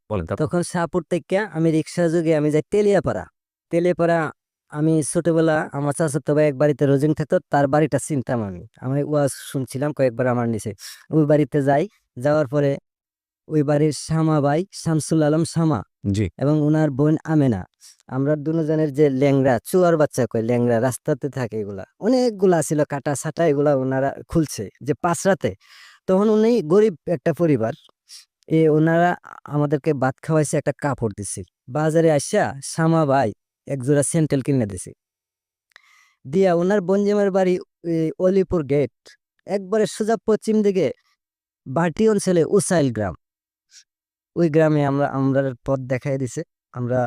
বলেন তারপর? তখন শাহপুর থেকে আমি রিক্সা যোগে আমি যাই তেলিয়াপাড়া। তেলিয়াপাড়া আমি ছোটবেলা আমার চাচাতো ভাই এক বাড়িতে রোজিং থাকতো, তার বাড়িটা চিনতাম আমি। আমি ওয়াজ শুনছিলাম কয়েকবার আমার নিচে। ওই বাড়িতে যাই, যাওয়ার পরে ওই বাড়ির শামা ভাই শামসুল আলম শামা জি। এবং ওনার বোন আমেনা, আমরা দুজনের যে ল্যাংড়া চুয়ার বাচ্চা কয় ল্যাংড়া রাস্তাতে থাকে, এগুলা অনেকগুলা ছিল কাটা ছাটা, এগুলা ওনারা খুলছে যে পাঁচরাতে। তখন উনি গরিব একটা পরিবার, ওনারা আমাদেরকে ভাত খাওয়াইছে, একটা কাপড় দিছে। বাজারে আসা শামা ভাই এক জোড়া স্যান্ডেল কিনে দিছে দিয়া। ওনার বঞ্জিমের বাড়ি অলিপুর গেট, একবারে সোজা পশ্চিম দিকে বাটি অঞ্চলে উসাইল গ্রাম। ওই গ্রামে আমরা আমরা পথ দেখাই দিছে। আমরা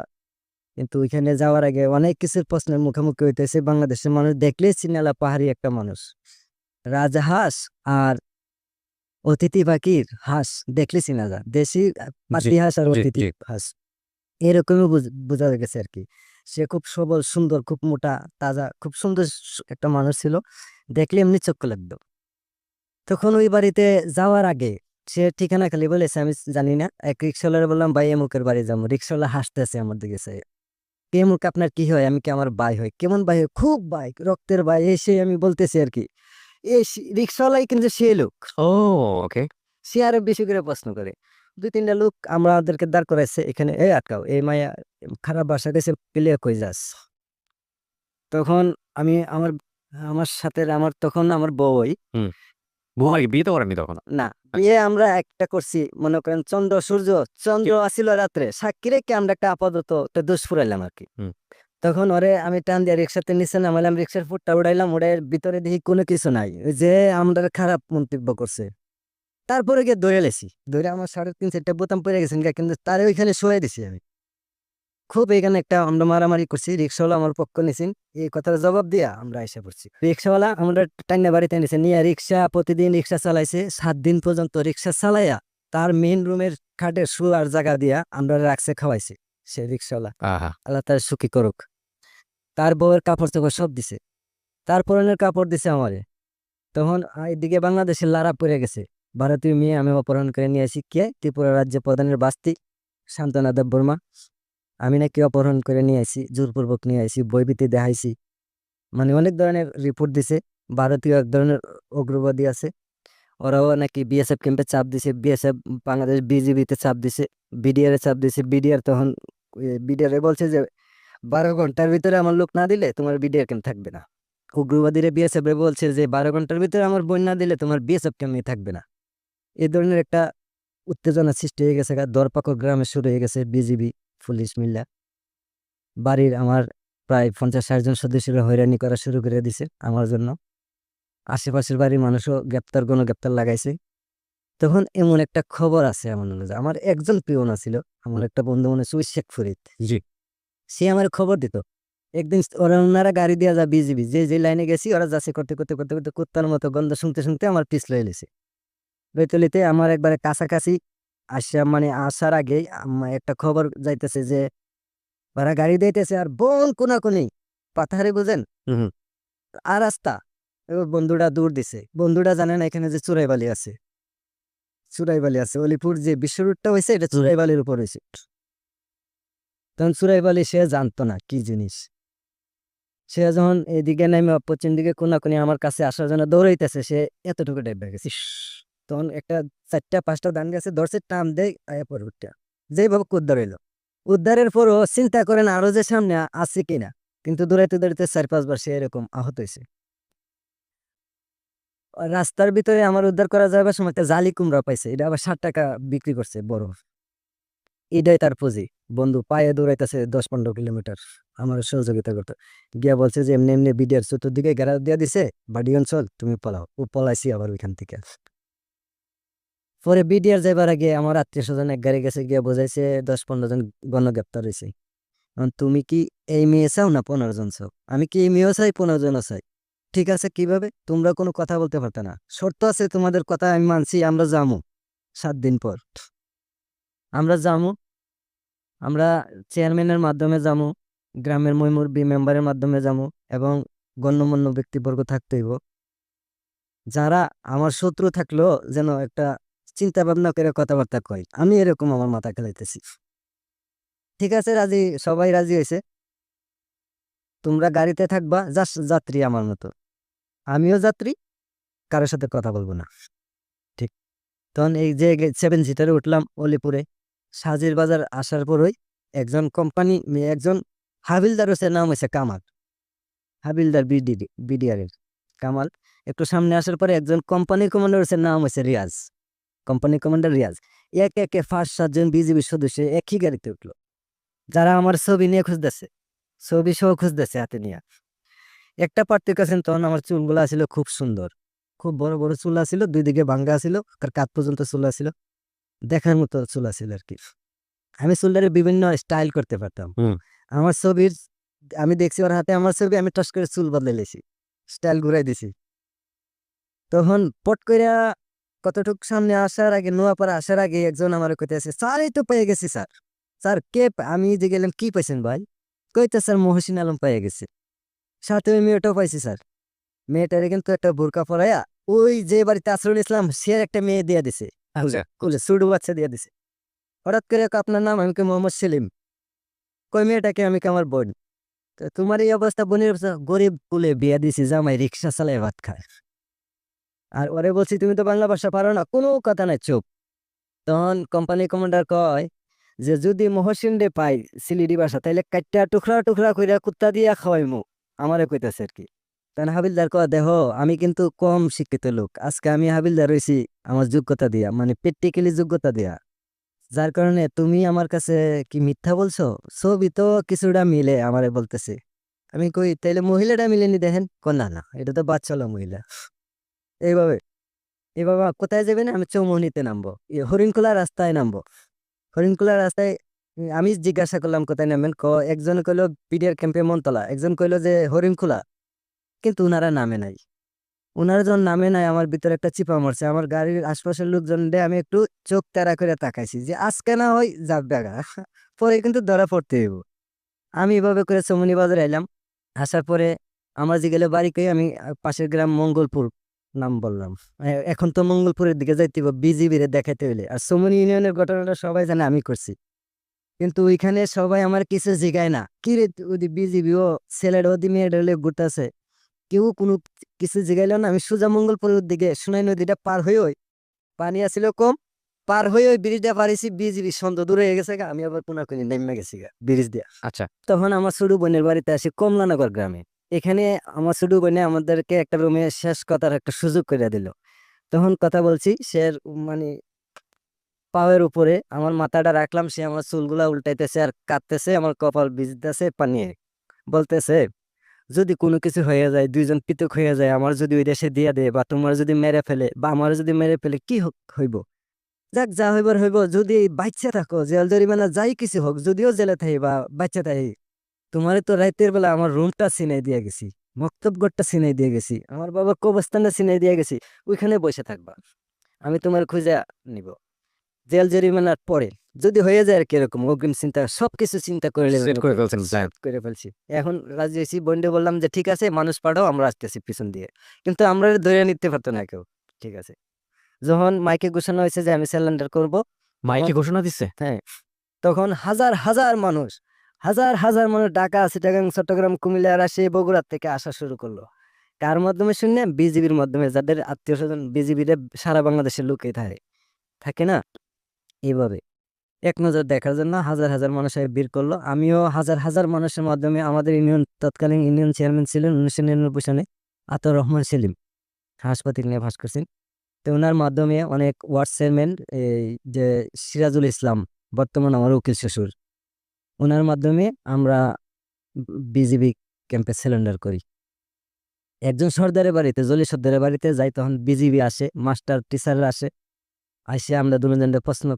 কিন্তু ওইখানে যাওয়ার আগে অনেক কিছুর প্রশ্নের মুখোমুখি হইতেছে। বাংলাদেশের মানুষ দেখলেই চিনালা পাহাড়ি একটা মানুষ, রাজহাঁস আর অতিথি পাখির হাঁস দেখলে চিনা যায়, দেশি জি পাতি হাঁস আর জি অতিথি জি। হাঁস এরকমই বোঝা গেছে আর কি। সে খুব সবল সুন্দর, খুব মোটা তাজা, খুব সুন্দর একটা মানুষ ছিল, দেখলে এমনি চক্ষু লাগতো। তখন ওই বাড়িতে যাওয়ার আগে সে ঠিকানা খালি বলেছে, আমি জানি না। এক রিক্সাওয়ালার বললাম ভাই এমুকের বাড়ি যাবো, রিক্সাওয়ালা হাসতেছে আমার দিকে চাই। এমুক আপনার কি হয়? আমি কি আমার ভাই হয়? কেমন ভাই হয়? খুব ভাই, রক্তের ভাই, এসে আমি বলতেছি আর কি। এই রিক্সাওয়ালাই কিন্তু সে লোক, ও, ওকে। সে আরো বেশি করে প্রশ্ন করে। দুই তিনটা লোক আমাদেরকে দাঁড় করাইছে এখানে, এই আটকাও, এই মায়া খারাপ ভাষা দিয়েছে, প্লে কই যাস। তখন আমি আমার আমার সাথে আমার তখন আমার বউই হুম। বুহারি বিয়ে তো করেননি তখন? না, আচ্ছা। বিয়ে আমরা একটা করছি মনে করেন চন্দ্র সূর্য, চন্দ্র কি- আসিল রাত্রে, সাক্ষী রেখে আমরা একটা আপাতত একটা দোষ ফুরাইলাম আর কি। হুম। তখন ওরে আমি টান দিয়ে রিক্সাতে নিচে নামাইলাম, রিক্সার ফুটটা উড়াইলাম, উড়ে ভিতরে দেখি কোনো কিছু নাই, ওই যে আমরা খারাপ মন্তব্য করছে। তারপরে গিয়ে দৌড়ে লেছি, দৌড়ে আমার 3.5-4টা বোতাম পড়ে গেছেন গা, কিন্তু তারে ওইখানে শোয়াই দিছি আমি। খুব এখানে একটা আমরা মারামারি করছি, রিক্সাওয়ালা আমার পক্ষ নিছেন, এই কথার জবাব দিয়া আমরা এসে পড়ছি। রিক্সাওয়ালা আমরা টাইনা বাড়িতে নিছে নিয়ে, রিক্সা প্রতিদিন রিক্সা চালাইছে 7 দিন পর্যন্ত। রিক্সা চালাইয়া তার মেইন রুমের খাটে শোয়ার জায়গা দিয়া আমরা রাখছে, খাওয়াইছে সে রিক্সাওয়ালা। আহা। আল্লাহ তার সুখী করুক। তার বউয়ের কাপড় চোপড় সব দিছে, তার পরনের কাপড় দিছে আমারে। তখন এদিকে বাংলাদেশের লারা পড়ে গেছে, ভারতীয় মেয়ে আমি অপহরণ করে নিয়ে আসি, কে? ত্রিপুরা রাজ্য প্রধানের বাস্তি শান্তনা দেববর্মা। আমি নাকি অপহরণ করে নিয়ে আসি, জোরপূর্বক নিয়ে আসি, বইভিত্তি দেখাইছি, মানে অনেক ধরনের রিপোর্ট দিছে। ভারতীয় এক ধরনের উগ্রবাদী আছে, ওরাও নাকি বিএসএফ ক্যাম্পে চাপ দিছে, বিএসএফ বাংলাদেশ বিজিবিতে চাপ দিছে, বিডিআর এ চাপ দিছে। বিডিআর তখন বিডিআর এ বলছে যে 12 ঘন্টার ভিতরে আমার লোক না দিলে তোমার বিডিআর ক্যাম্প থাকবে না। উগ্রবাদীরা বিএসএফ এ বলছে যে 12 ঘন্টার ভিতরে আমার বোন না দিলে তোমার বিএসএফ ক্যাম্পে থাকবে না। এই ধরনের একটা উত্তেজনা সৃষ্টি হয়ে গেছে, দরপাকড় গ্রামে শুরু হয়ে গেছে, বিজিবি পুলিশ মিল্লা বাড়ির আমার প্রায় 50-60 জন সদস্যরা হয়রানি করা শুরু করে দিছে আমার জন্য। আশেপাশের বাড়ির মানুষও গ্রেপ্তার গণগ্রেপ্তার লাগাইছে। তখন এমন একটা খবর আছে এমন হলো যে আমার একজন পিওন ছিল, আমার একটা বন্ধু মনে হচ্ছে ওই শেখ ফরিদ, জি। সে আমার খবর দিত। একদিন ওনারা গাড়ি দিয়ে যা বিজিবি যে যে লাইনে গেছি, ওরা যাচ্ছে করতে করতে করতে করতে কুত্তার মতো গন্ধ শুনতে শুনতে আমার পিছ লয়ে লেছে। লইতে আমার একবারে কাছাকাছি আসা, মানে আসার আগেই একটা খবর যাইতেছে যে ওরা গাড়ি দিতেছে আর বোন কোনাকুনি পাথারে, বুঝেন? হুম। আর রাস্তা, এবার বন্ধুটা দূর দিছে, বন্ধুটা জানে না এখানে যে চুরাইবালি আছে। চুরাইবালি আছে, অলিপুর যে বিশ্ব রুটটা হয়েছে এটা চুরাইবালির উপর হয়েছে। তখন চুরাইবালি সে জানতো না কি জিনিস। সে যখন এদিকে নেমে পশ্চিম দিকে কোনাকুনি আমার কাছে আসার জন্য দৌড়াইতেছে, সে এতটুকু ডেবে গেছে। ইস। তখন একটা 4টা 5টা ধান গাছে ধরছে, টান দেয় আয়া পর উঠটা, যেভাবে উদ্ধার হইলো। উদ্ধারের পরও চিন্তা করেন আরো যে সামনে আছে কিনা, কিন্তু দৌড়াইতে দৌড়াইতে 4-5 বার সে এরকম আহত হয়েছে। রাস্তার ভিতরে আমার উদ্ধার করা যাবার সময় একটা জালি কুমড়া পাইছে, এটা আবার 60 টাকা বিক্রি করছে বড়। এটাই তার পুঁজি। বন্ধু পায়ে দৌড়াইতেছে 10-15 কিলোমিটার আমার সহযোগিতা করতে গিয়া, বলছে যে এমনি এমনি বিডিআর চতুর্দিকে ঘেরা দিয়া দিছে, বাড়ি অঞ্চল, তুমি পলাও। ও পলাইছি আবার ওইখান থেকে। পরে বিডিআর যাইবার আগে আমার আত্মীয় স্বজন এক গাড়ি গেছে, গিয়া বোঝাইছে 10-15 জন গণগ্রেপ্তার হয়েছে। এখন তুমি কি এই মেয়ে চাও না 15 জন চাও? আমি কি এই মেয়েও চাই, 15 জনও চাই। ঠিক আছে, কিভাবে? তোমরা কোনো কথা বলতে পারতে না, শর্ত আছে, তোমাদের কথা আমি মানছি, আমরা যামু 7 দিন পর। আমরা যামু, আমরা চেয়ারম্যানের মাধ্যমে যামু, গ্রামের মুরব্বি মেম্বারের মাধ্যমে যামু, এবং গণ্যমান্য ব্যক্তিবর্গ থাকতেইব। যারা আমার শত্রু থাকলেও যেন একটা চিন্তা ভাবনা করে কথাবার্তা কয়, আমি এরকম আমার মাথা খেলাইতেছি। ঠিক আছে, রাজি, সবাই রাজি হয়েছে, তোমরা গাড়িতে থাকবা, জাস্ট যাত্রী আমার মতো, আমিও যাত্রী, কারোর সাথে কথা বলবো না। ঠিক, তখন এই যে 7 সিটারে উঠলাম অলিপুরে। সাজির বাজার আসার পরই একজন কোম্পানি, একজন হাবিলদার হচ্ছে, নাম হয়েছে কামাল, হাবিলদার বিডিআর এর কামাল। একটু সামনে আসার পরে একজন কোম্পানির কমান্ডার হচ্ছে, নাম হয়েছে রিয়াজ, কোম্পানি কমান্ডার রিয়াজ। একে একে 5-7 জন বিজিবি সদস্য একই গাড়িতে উঠলো, যারা আমার ছবি নিয়ে খুঁজতেছে, ছবি সহ খুঁজতেছে হাতে নিয়ে। একটা পার্টির কাছে তখন আমার চুলগুলা ছিল খুব সুন্দর, খুব বড় বড় চুল ছিল, দুই দিকে ভাঙ্গা ছিল, কাঁধ পর্যন্ত চুল ছিল, দেখার মতো চুল ছিল আর কি। আমি চুলটারে বিভিন্ন স্টাইল করতে পারতাম। হুম। আমার ছবির, আমি দেখছি ওর হাতে আমার ছবি, আমি টস করে চুল বদলে লেছি, স্টাইল ঘুরাই দিছি। তখন পট কইরা কতটুক সামনে আসার আগে, নোয়াপাড়া আসার আগে একজন আমার কইতেছে, স্যার এই তো পেয়ে গেছি স্যার। স্যার কে? আমি যে গেলাম, কি পাইছেন ভাই? কইতে স্যার মহসিন আলম পেয়ে গেছে, সাথে ওই মেয়েটাও পাইছি স্যার। মেয়েটারে কিন্তু একটা বোরকা পরাইয়া ওই যে বাড়িতে আশ্রয় ইসলাম, সে একটা মেয়ে দিয়ে দিছে, আচ্ছা। কুলে ছোট বাচ্চা দিয়ে দিছে। হঠাৎ করে আপনার নাম? আমি কই মোহাম্মদ সেলিম। কই মেয়েটাকে? আমি কই আমার বোন। তো তোমার এই অবস্থা, বোনের অবস্থা, গরিব কুলে বিয়া দিছি, জামাই রিক্সা চালায় ভাত খায়। আর ওরে বলছি তুমি তো বাংলা ভাষা পারো না, কোনো কথা নাই, চুপ। তখন কোম্পানি কমান্ডার কয় যে যদি মহসিন রে পাই সিলিডি বাসা, তাইলে কাটটা টুকরা টুকরা কইরা কুত্তা দিয়া খাওয়াইমু, আমারে কইতাছে আর কি। তখন হাবিলদার কয়, দেখো আমি কিন্তু কম শিক্ষিত লোক, আজকে আমি হাবিলদার হইছি আমার যোগ্যতা দিয়া, মানে প্র্যাকটিক্যালি যোগ্যতা দিয়া, যার কারণে তুমি আমার কাছে কি মিথ্যা বলছো? ছবি তো কিছুটা মিলে আমারে বলতেছে। আমি কই তাইলে মহিলাটা মিলেনি দেখেন। না না, এটা তো বাচ্চালা মহিলা। এইভাবে এইভাবে কোথায় যাবেন? আমি চৌমুহনীতে নামবো, হরিণখোলা রাস্তায় নামবো। হরিণখোলা রাস্তায় আমি জিজ্ঞাসা করলাম কোথায় নামবেন, একজন কইলো পিডিআর ক্যাম্পে মনতলা, একজন কইলো যে হরিণখোলা, কিন্তু উনারা নামে নাই। উনারা যখন নামে নাই, আমার ভিতরে একটা চিপা মারছে। আমার গাড়ির আশপাশের লোকজন আমি একটু চোখ তাড়া করে তাকাইছি যে আজকে না হয় যাক বেগা, পরে কিন্তু ধরা পড়তে হইব। আমি এভাবে করে চৌমুহনী বাজারে এলাম। আসার পরে আমার যে গেলে বাড়িকে, আমি পাশের গ্রাম মঙ্গলপুর নাম বললাম। এখন তো মঙ্গলপুরের দিকে যাইতে বিজিবিরে দেখাইতে হইলে, আর চৌমুহনী ইউনিয়নের ঘটনাটা সবাই জানে আমি করছি, কিন্তু ওইখানে সবাই আমার কিছু জিগায় না, কি রে ওদি বিজিবি ও ছেলেটা ওদি মেয়েটা ঘুরতেছে, কেউ কোনো কিছু জিগাইল না। আমি সোজা মঙ্গলপুরের দিকে সোনাই নদীটা পার হয়ে, ওই পানি আসছিল কম, পার হয়ে ওই ব্রিজটা পারিছি, বিজিবি সন্ধ্যা দূরে হয়ে গেছে গা, আমি আবার কোনাকুনি নেমে গেছি গা ব্রিজ দিয়া। আচ্ছা। তখন আমার ছোট বোনের বাড়িতে আসি কমলানগর গ্রামে। এখানে আমার ছোট বোনে আমাদেরকে একটা রুমে শেষ কথার একটা সুযোগ করে দিল। তখন কথা বলছি, সে মানে পায়ের উপরে আমার মাথাটা রাখলাম, সে আমার চুলগুলা উল্টাইতেছে আর কাঁদতেছে, আমার কপাল ভিজতেছে পানিয়ে, বলতেছে যদি কোনো কিছু হয়ে যায়, দুইজন পৃথক হয়ে যায়, আমার যদি ওই দেশে দিয়ে দেয়, বা তোমার যদি মেরে ফেলে, বা আমার যদি মেরে ফেলে, কি হইব? যাক, যা হইবার হইব, যদি বাচ্চা থাকো, জেল জরিমানা যাই কিছু হোক, যদিও জেলে থাকি বা বাচ্চা থাকি, তোমার তো রাতের বেলা আমার রুমটা চিনাই দিয়ে গেছি, মক্তবঘরটা চিনাই দিয়ে গেছি, আমার বাবার কবরস্থানটা চিনাই দিয়ে গেছি, ওইখানে বসে থাকবা, আমি তোমার খুঁজে নিব। জেল জরিমানার পরে যদি হয়ে যায় আর কিরকম অগ্রিম চিন্তা, সবকিছু চিন্তা করে সেট করে ফেলছেন প্ল্যান। করে ফেলছি। এখন রাজি হয়েছি, বন্ডে বললাম যে ঠিক আছে, মানুষ পাঠাও, আমরা আসতেছি পিছন দিয়ে, কিন্তু আমরা ধরে নিতে পারতো না কেউ। ঠিক আছে, যখন মাইকে ঘোষণা হয়েছে যে আমি স্যালেন্ডার করব, মাইকে ঘোষণা দিচ্ছে? হ্যাঁ, তখন হাজার হাজার মানুষ, হাজার হাজার মানুষ ঢাকা, চিটাগাং, চট্টগ্রাম, কুমিল্লা, রাজশাহী, বগুড়া থেকে আসা শুরু করলো। কার মাধ্যমে শুনে? বিজিবির মাধ্যমে, যাদের আত্মীয় স্বজন বিজিবির সারা বাংলাদেশের লোকে থাকে থাকে না, এইভাবে এক নজর দেখার জন্য হাজার হাজার মানুষ ভিড় করলো। আমিও হাজার হাজার মানুষের মাধ্যমে, আমাদের ইউনিয়ন তৎকালীন ইউনিয়ন চেয়ারম্যান ছিলেন 1999 সালে আতর রহমান সেলিম, হাসপাতাল নিয়ে ভাস করছেন। তো ওনার মাধ্যমে অনেক ওয়ার্ড চেয়ারম্যান, এই যে সিরাজুল ইসলাম, বর্তমান আমার উকিল শ্বশুর, ওনার মাধ্যমে আমরা বিজিবি ক্যাম্পে সিলিন্ডার করি। একজন সর্দারের বাড়িতে, জলি সর্দারের বাড়িতে যাই, তখন বিজিবি আসে, মাস্টার টিচাররা আসে, আসে আমরা দুজনকে প্রশ্ন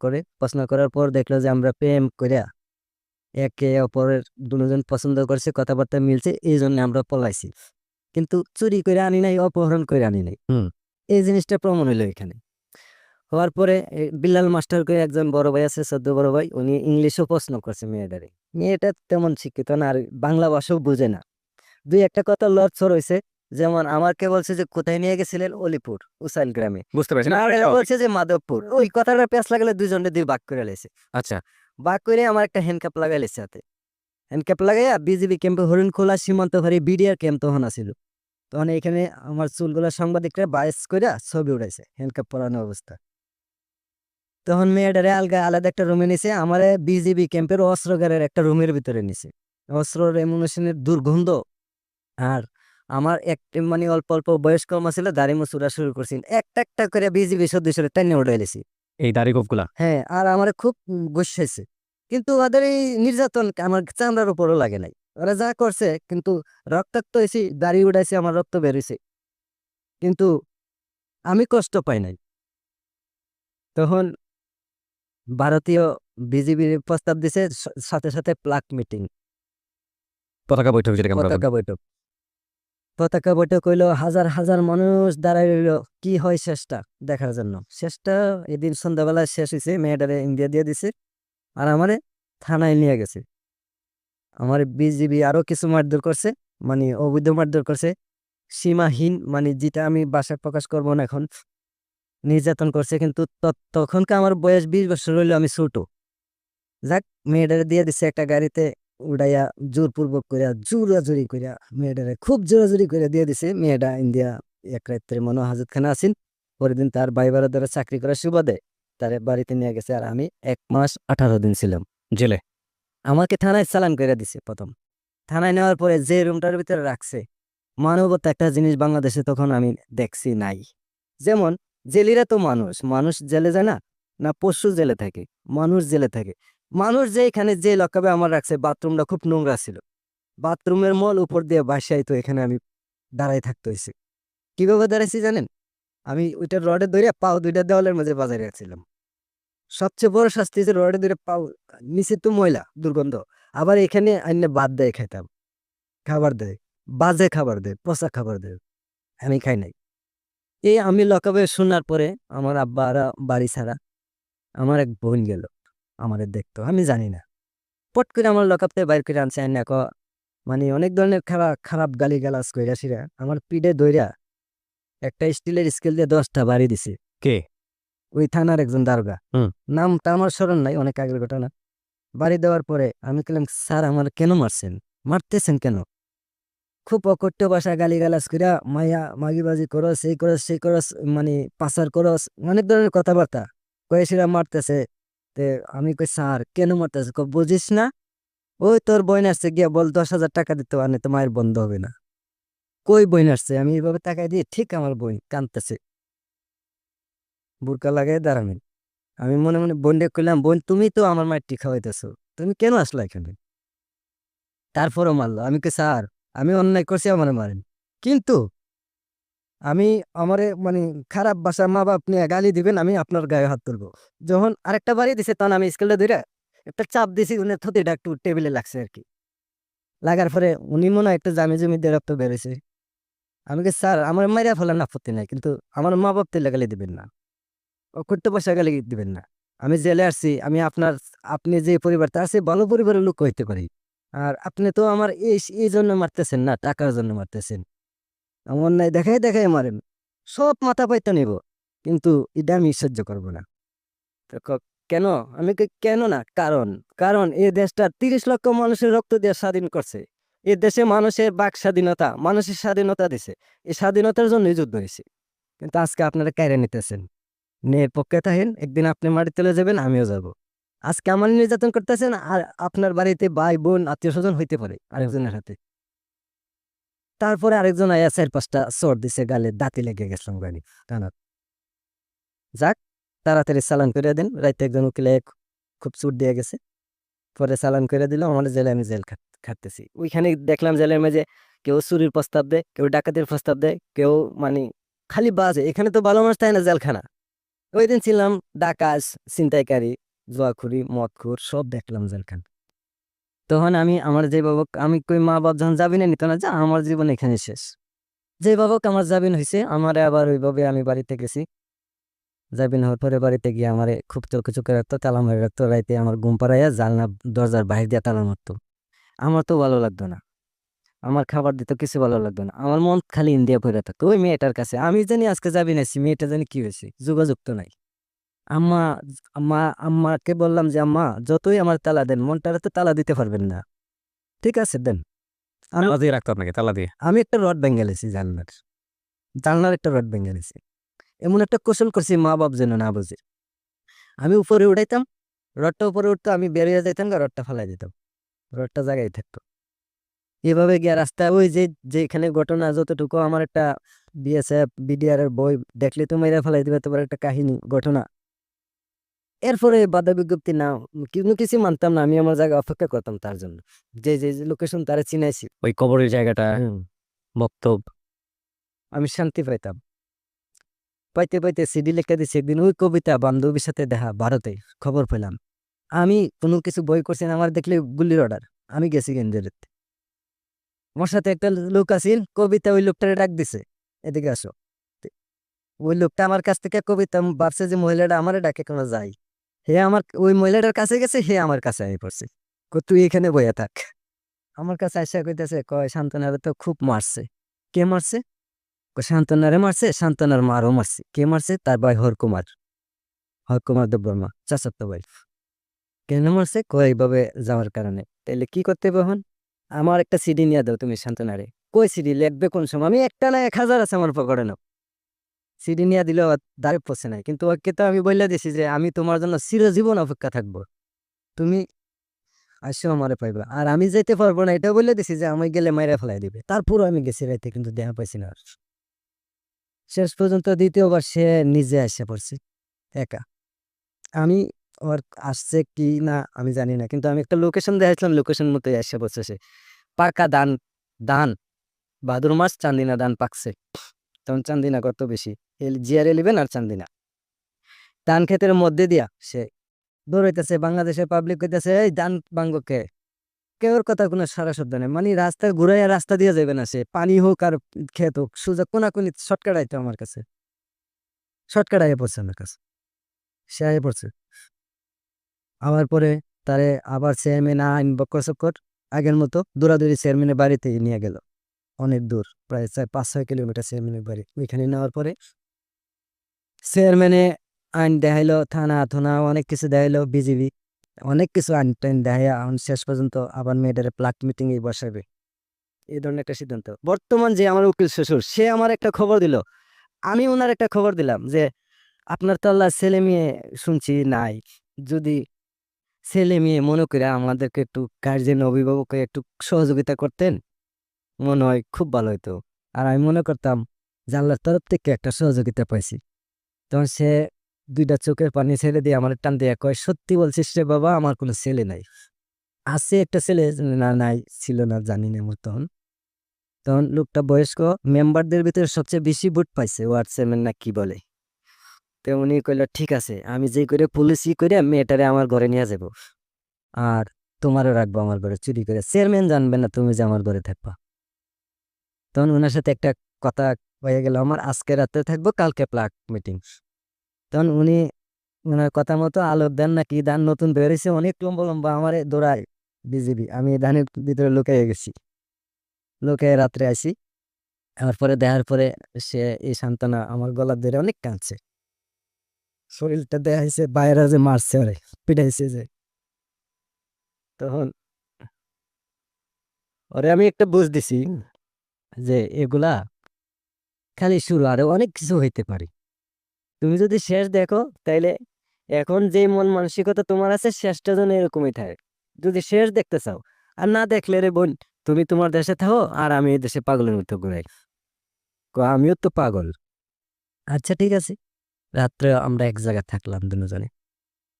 করার পর দেখলো যে আমরা প্রেম করিয়া একে অপরের দুজন পছন্দ করছে, কথাবার্তা মিলছে, এই জন্য আমরা পলাইছি, কিন্তু চুরি করে আনি নাই, অপহরণ করে আনি নাই। হুম। এই জিনিসটা প্রমাণ হইলো এখানে। হওয়ার পরে বিল্লাল মাস্টার করে একজন বড় ভাই আছে, সদ্য বড় ভাই, উনি ইংলিশও প্রশ্ন করছে মেয়েটারে। মেয়েটা তেমন শিক্ষিত না, আর বাংলা ভাষাও বুঝে না, দুই একটা কথা লড়ছড় হয়েছে, যেমন আমাকে বলছে যে কোথায় নিয়ে গেছিলেন, অলিপুর উসাইল গ্রামে। বুঝতে পারছি না আর এরা বলছে যে মাধবপুর। ওই কথাটা পেঁচ লাগালে দুইজনে দুই ভাগ করে লেছে। আচ্ছা ভাগ করে আমার একটা হ্যান্ডকাপ লাগাই লেছে হাতে। হ্যান্ডকাপ লাগাইয়া বিজিবি ক্যাম্পে হরিণখোলা সীমান্ত ভারি বিডিআর ক্যাম্প তখন আছিল। তখন এখানে আমার চুলগুলা সাংবাদিকরা বাইস কইরা ছবি উঠাইছে হ্যান্ডকাপ পরানো অবস্থা। তখন মেয়েটারে আলগা আলাদা একটা রুমে নিছে, আমারে বিজিবি ক্যাম্পের অস্ত্রাগারের একটা রুমের ভিতরে নিছে। অস্ত্রের এমুনেশনের দুর্গন্ধ আর আমার মানে অল্প অল্প বয়স কম ছিল, দাড়ি মুছুরা শুরু করছি, একটা একটা করে বিজিবি সদস্যরে টাইনে উঠাইলেছি। এই দাড়ি গোফগুলা হ্যাঁ, আর আমার খুব গুসাইছে। কিন্তু ওদের এই নির্যাতন আমার চামড়ার উপরও লাগে নাই। ওরা যা করছে, কিন্তু রক্তাক্ত হয়েছি, দাড়ি উঠাইছে, আমার রক্ত বেরোইছে, কিন্তু আমি কষ্ট পাই নাই। তখন ভারতীয় বিজিবির প্রস্তাব দিছে সাথে সাথে প্লাক মিটিং, পতাকা বৈঠক যেটাকে আমরা বলি। পতাকা বৈঠক। পতাকা বৈঠক হইলো, হাজার হাজার মানুষ দাঁড়াই রইল কি হয় শেষটা দেখার জন্য। শেষটা এদিন সন্ধ্যাবেলা শেষ হয়েছে, মেয়েটারে ইন্ডিয়া দিয়ে দিছে আর আমারে থানায় নিয়ে গেছে। আমার বিজিবি আরো কিছু মারধর করছে, মানে অবৈধ মারধর করছে, সীমাহীন, মানে যেটা আমি বাসায় প্রকাশ করবো না এখন। নির্যাতন করছে, কিন্তু তখনকার আমার বয়স 20 বছর হইলো, আমি ছোট। যাক, মেয়েটারে দিয়ে দিছে একটা গাড়িতে উড়াইয়া, জোরপূর্বক করিয়া, জোরাজুরি করিয়া মেয়েটারে খুব জোরাজুরি করে দিয়ে দিছে। মেয়েটা ইন্ডিয়া এক রাত্রে মনে হাজতখানা আছেন। পরের দিন তার ভাইবার দ্বারা চাকরি করার সুবাদে তার বাড়িতে নিয়ে গেছে, আর আমি 1 মাস 18 দিন ছিলাম জেলে। আমাকে থানায় চালান করে দিছে। প্রথম থানায় নেওয়ার পরে যে রুমটার ভিতরে রাখছে, মানবতা একটা জিনিস বাংলাদেশে তখন আমি দেখছি নাই। যেমন জেলিরা তো মানুষ, মানুষ জেলে যায় না, না পশু জেলে থাকে, মানুষ জেলে থাকে। মানুষ যে এখানে যে লকাবে আমার রাখছে, বাথরুমটা খুব নোংরা ছিল, বাথরুমের মল উপর দিয়ে বাসায়, তো এখানে আমি দাঁড়াই থাকতে হয়েছে। কিভাবে দাঁড়াইছি জানেন? আমি ওইটা রডে ধরে পাও দুইটা দেওয়ালের মাঝে বাজারে রাখছিলাম। সবচেয়ে বড় শাস্তি হচ্ছে রডে ধরে পাও, নিচে তো ময়লা দুর্গন্ধ, আবার এখানে আইনে বাদ দেয় খাইতাম, খাবার দেয়, বাজে খাবার দেয়, পচা খাবার দেয়, আমি খাই নাই। এই আমি লকআপে শোনার পরে আমার আব্বারা বাড়ি ছাড়া, আমার এক বোন গেল আমারে দেখতো, আমি জানি না, পট করে আমার লকআপতে বাইর করে আনছে, আইনা মানে অনেক ধরনের খারাপ খারাপ গালি গালাজ কইরা সিরা আমার পিঠে দইরা একটা স্টিলের স্কেল দিয়ে 10টা বাড়ি দিছে। কে? ওই থানার একজন দারোগা, হুম। নামটা আমার স্মরণ নাই, অনেক আগের ঘটনা। বাড়ি দেওয়ার পরে আমি বললাম, স্যার আমার কেন মারছেন, মারতেছেন কেন? খুব অকট্য ভাষা গালি গালাজ কইরা, মাইয়া মাগিবাজি করস, এই করস সেই করস, মানে পাচার করস, অনেক ধরনের কথাবার্তা কয়েছিরা মারতেছে। তে আমি কই, স্যার কেন মারতেছে? বুঝিস না, ওই তোর বইন আসছে, গিয়া বল 10,000 টাকা দিতে, আনে তো মায়ের বন্ধ হবে না। কই বইন আসছে? আমি এইভাবে তাকাই দিই, ঠিক আমার বই কাঁদতেছে, বুরকা লাগাই দাঁড়ানো। আমি মনে মনে বোনকে কইলাম, বোন তুমি তো আমার মায়ের টি খাওয়াইতেছো, তুমি কেন আসলা এখানে? তারপরও মারলো। আমি কই, স্যার আমি অন্যায় করছি, আমার মারেন, কিন্তু আমি আমারে মানে খারাপ ভাষা মা বাপ নিয়ে গালি দিবেন, আমি আপনার গায়ে হাত তুলবো। যখন আরেকটা বাড়ি দিছে, তখন আমি স্কেলটা ধরে একটা চাপ দিছি, উনি থতিটা একটু টেবিলে লাগছে আর কি। লাগার পরে উনি মনে হয় একটা জামি জমি দিয়ে রক্ত বেরোছে। আমি কি, স্যার আমার মাইরা ফেলার আপত্তি নাই, কিন্তু আমার মা বাপ তেলে গালি দিবেন না, অকট্য পয়সা গালি দিবেন না। আমি জেলে আসছি, আমি আপনার, আপনি যে পরিবারটা আছে ভালো পরিবারের লোক হইতে পারি, আর আপনি তো আমার এই জন্য মারতেছেন না, টাকার জন্য মারতেছেন। আমার নাই দেখাই দেখাই মারেন, সব মাথা পাইতে নিব, কিন্তু এটা আমি সহ্য করবো না। তো কেন? আমি কই, কেন না, কারণ কারণ এই দেশটা 30 লক্ষ মানুষের রক্ত দিয়ে স্বাধীন করছে। এই দেশে মানুষের বাক স্বাধীনতা, মানুষের স্বাধীনতা দিছে, এই স্বাধীনতার জন্যই যুদ্ধ হয়েছে। কিন্তু আজকে আপনারা কাইরে নিতেছেন, ন্যায়ের পক্ষে থাকেন, একদিন আপনি মাটি তুলে যাবেন, আমিও যাব। আজকে আমার নির্যাতন করতেছেন, আর আপনার বাড়িতে ভাই বোন আত্মীয় স্বজন হইতে পারে আরেকজনের হাতে। তারপরে আরেকজন আয়া 4-5টা চর দিছে গালে, দাঁতি লেগে গেছিলাম গাড়ি টানা। যাক, তাড়াতাড়ি চালান করে দেন। রাইতে একজন উকিলে খুব চুট দিয়ে গেছে, পরে চালান করে দিল আমার জেলে। আমি জেল খাটতেছি। ওইখানে দেখলাম জেলের মাঝে কেউ চুরির প্রস্তাব দেয়, কেউ ডাকাতির প্রস্তাব দেয়, কেউ মানে খালি বাজে। এখানে তো ভালো মানুষ তাই না, জেলখানা। ওই দিন ছিলাম ডাকাত, ছিনতাইকারী, জুয়াখুরি, মদখোর, সব দেখলাম জেলখানা। তখন আমি আমার যে বাবক, আমি কই, মা বাপ যখন জামিনে নিত না, যা আমার জীবন এখানে শেষ। যে বাবক আমার জামিন হয়েছে, আমার আবার ওইভাবে আমি বাড়িতে গেছি। জামিন হওয়ার পরে বাড়িতে গিয়ে আমারে খুব চোখে চোখে রাখতো, তালা মারে রাখতো। রাইতে আমার ঘুম পাড়াইয়া জানলা দরজার বাহির দিয়ে তালা মারতো। আমার তো ভালো লাগতো না। আমার খাবার দিতে কিছু ভালো লাগবে না, আমার মন খালি ইন্ডিয়া পড়ে থাকতো ওই মেয়েটার কাছে। আমি জানি আজকে যাবি না, মেয়েটা জানি কি হয়েছে, যোগাযোগ তো নাই। আম্মা আম্মা আম্মাকে বললাম যে আম্মা যতই আমার তালা দেন মনটারে তো তালা দিতে পারবেন না, ঠিক আছে দেন। আমি তালা দিয়ে রাখতো আপনাকে, তালা দিয়ে। আমি একটা রড ভেঙে গেছি জানলার, জানলার একটা রড ভেঙে গেছি। এমন একটা কৌশল করছি মা বাপ যেন না বুঝে। আমি উপরে উঠাইতাম, রডটা উপরে উঠতো, আমি বেরিয়ে যাইতাম, রডটা ফেলাই দিতাম, রডটা জায়গায় থাকতো। এভাবে গিয়ে রাস্তায় ওই যে যেখানে ঘটনা যতটুকু আমার একটা বিএসএফ বিডিআর এর বই দেখলে তো মেরে ফেলাই দিবে, তোমার একটা কাহিনী ঘটনা। এরপরে বাধা বিজ্ঞপ্তি না, কিন্তু কিছু মানতাম না, আমি আমার জায়গায় অপেক্ষা করতাম তার জন্য, যে যে লোকেশন তারা চিনাইছি। ওই কবরের জায়গাটা, হুম, বক্তব্য। আমি শান্তি পাইতাম। পাইতে পাইতে সিডি লিখে দিছি, একদিন ওই কবিতা বান্ধবীর সাথে দেখা ভারতে, খবর পেলাম। আমি কোনো কিছু বই করছি না, আমার দেখলে গুলির অর্ডার। আমি গেছি গেঞ্জারিতে, আমার সাথে একটা লোক আছিল, কবিতা ওই লোকটারে ডাক দিছে, এদিকে আসো। তে ওই লোকটা আমার কাছ থেকে কবিতা ভাবছে যে মহিলাটা আমারে ডাকে কোনো যাই, হে আমার ওই মহিলাটার কাছে গেছে, হে আমার কাছে আই পড়ছে, তুই এখানে বইয়া থাক। আমার কাছে আইসা কইতেছে, কয় শান্তনারে তো খুব মারছে। কে মারছে? কয় শান্তনারে মারছে, শান্তনার মারও মারছে। কে মারছে? তার ভাই হরকুমার, হরকুমার দেববর্মা, চাচাতো ভাই। কেন মারছে? কয় এইভাবে যাওয়ার কারণে। তাইলে কি করতে হবে এখন? আমার একটা সিডি নিয়ে দাও তুমি শান্তনারে। কই সিডি লিখবে কোন সময়? আমি একটা না 1000 আছে আমার পকেটে নাও। সিডি নিয়ে দিলেও দাঁড়ে পড়ছে নাই, কিন্তু ওকে তো আমি বললে দিছি যে আমি তোমার জন্য চিরজীবন অপেক্ষা থাকবো, তুমি আসো আমারে পাইবা। আর আমি যাইতে পারবো না এটা বলে দিছি যে আমি গেলে মাইরা ফেলাই দিবে। তারপরও আমি গেছি রাইতে, কিন্তু দেখা পাইছি না আর। শেষ পর্যন্ত দ্বিতীয়বার সে নিজে আসে পড়ছে একা। আমি ওর আসছে কি না আমি জানি না, কিন্তু আমি একটা লোকেশন দেখাইছিলাম, লোকেশন মতোই আসে পড়ছে সে। পাকা ধান, ধান ভাদ্র মাস চান্দিনা ধান পাকছে, তখন চান্দিনা কত বেশি, GR11 আর চান্দিনা ধান ক্ষেতের মধ্যে দিয়া সে দৌড়াইতেছে। বাংলাদেশের পাবলিক কইতেছে এই ধান ভাঙ্গো কে, কেউর কথা কোনো সারা শব্দ নেই, মানে রাস্তা ঘুরাইয়া রাস্তা দিয়ে যাবে না সে, পানি হোক আর ক্ষেত হোক, সোজা কোনাকুনি শর্টকাট আইতো আমার কাছে, শর্টকাট আইয়া পড়ছে আমার কাছে, সে আইয়া পড়ছে। আবার পরে তারে আবার চেয়ারম্যান আইন বক্কর চক্কর আগের মতো দৌড়াদৌড়ি চেয়ারম্যানের বাড়িতে নিয়ে গেল, অনেক দূর, প্রায় 5-6 কিলোমিটার চেয়ারম্যানের বাড়ি। ওইখানে নেওয়ার পরে চেয়ারম্যানে আইন দেখাইলো, থানা থানা অনেক কিছু দেখাইলো, বিজিবি অনেক কিছু আইন টাইন দেখাইয়া শেষ পর্যন্ত আবার মেয়েটারে প্লাক মিটিং এ বসাবে, এই ধরনের একটা সিদ্ধান্ত। বর্তমান যে আমার উকিল শ্বশুর, সে আমার একটা খবর দিল, আমি ওনার একটা খবর দিলাম যে আপনার তো আল্লাহ ছেলে মেয়ে শুনছি নাই, যদি ছেলে মেয়ে মনে করে আমাদেরকে একটু গার্জেন অভিভাবককে একটু সহযোগিতা করতেন, মনে হয় খুব ভালো হতো। আর আমি মনে করতাম যে আল্লাহর তরফ থেকে একটা সহযোগিতা পাইছি। তখন সে দুইটা চোখের পানি ছেড়ে দিয়ে আমার টান দিয়ে কয়, সত্যি বলছিস রে বাবা, আমার কোনো ছেলে নাই। আছে একটা ছেলে, না নাই ছিল না জানি না আমার তখন। তখন লোকটা বয়স্ক, মেম্বারদের ভিতরে সবচেয়ে বেশি ভোট পাইছে, ওয়ার্ড চেয়ারম্যান না কি বলে। তো উনি কইল ঠিক আছে, আমি যে করে পুলিশি করে মেয়েটারে আমার ঘরে নিয়ে যাব, আর তোমারও রাখবো আমার ঘরে চুরি করে, চেয়ারম্যান জানবে না তুমি যে আমার ঘরে থাকবা। তখন ওনার সাথে একটা কথা হয়ে গেল, আমার আজকে রাতে থাকবো, কালকে প্লাক মিটিং। তখন উনি ওনার কথা মতো আলোর দেন না কি দান নতুন বেরিয়েছে, অনেক লম্বা লম্বা, আমার দৌড়ায় বিজিবি, আমি ধানের ভিতরে লুকিয়ে গেছি, লুকিয়ে রাত্রে আসি। তারপরে দেখার পরে সে এই সান্ত্বনা আমার গলা ধরে অনেক কাঁদছে, শরীরটা দেখাইছে বাইরে যে মারছে ওরে, পিটাইছে যে। তখন ওরে আমি একটা বুঝ দিছি যে এগুলা খালি শুরু, আরো অনেক কিছু হইতে পারে। তুমি যদি শেষ দেখো তাইলে এখন যে মন মানসিকতা তোমার আছে, শেষটা যেন এরকমই থাকে, যদি শেষ দেখতে চাও। আর না দেখলে রে বোন, তুমি তোমার দেশে থাকো আর আমি এই দেশে পাগলের মতো ঘুরাই, আমিও তো পাগল। আচ্ছা ঠিক আছে, রাত্রে আমরা এক জায়গায় থাকলাম দুজনে,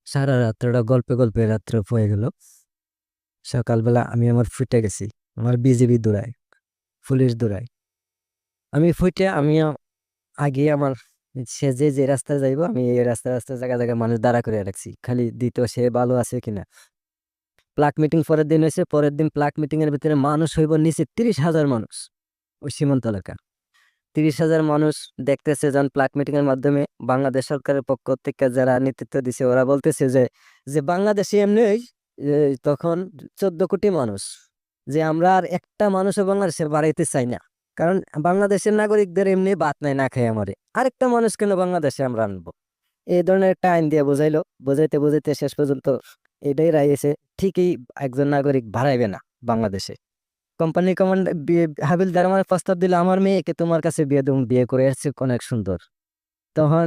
সারা রাত্রটা গল্পে গল্পে রাত্রে হয়ে গেল। সকালবেলা আমি আমার ফুটে গেছি, আমার বিজিবি দৌড়ায়, পুলিশ দৌড়ায়, আমি ফুটে আমি আগে আমার সে যে যে রাস্তায় যাইবো, আমি এই রাস্তা রাস্তায় জায়গা জায়গায় মানুষ দাঁড়া করে রাখছি, খালি দ্বিতীয় সে ভালো আছে কিনা। প্লাক মিটিং পরের দিন হয়েছে, পরের দিন প্লাক মিটিং এর ভিতরে মানুষ হইব নিচে 30,000 মানুষ, ওই সীমান্ত এলাকা 30,000 মানুষ দেখতেছে। যখন প্লাক মিটিং এর মাধ্যমে বাংলাদেশ সরকারের পক্ষ থেকে যারা নেতৃত্ব দিছে, ওরা বলতেছে যে যে বাংলাদেশে এমনি তখন 14 কোটি মানুষ, যে আমরা আর একটা মানুষও বাংলাদেশের বাড়াইতে চাই না, কারণ বাংলাদেশের নাগরিকদের এমনি বাত নাই না খাই আমারে, আরেকটা মানুষ কেন বাংলাদেশে আমরা আনবো? এই ধরনের একটা আইন দিয়ে বোঝাইলো, বোঝাইতে বোঝাইতে শেষ পর্যন্ত এটাই রায় এসে ঠিকই একজন নাগরিক বাড়াইবে না বাংলাদেশে। কোম্পানি কমান্ড হাবিলদার আমার প্রস্তাব দিল, আমার মেয়েকে তোমার কাছে বিয়ে দেবো, বিয়ে করে আসছে অনেক সুন্দর। তখন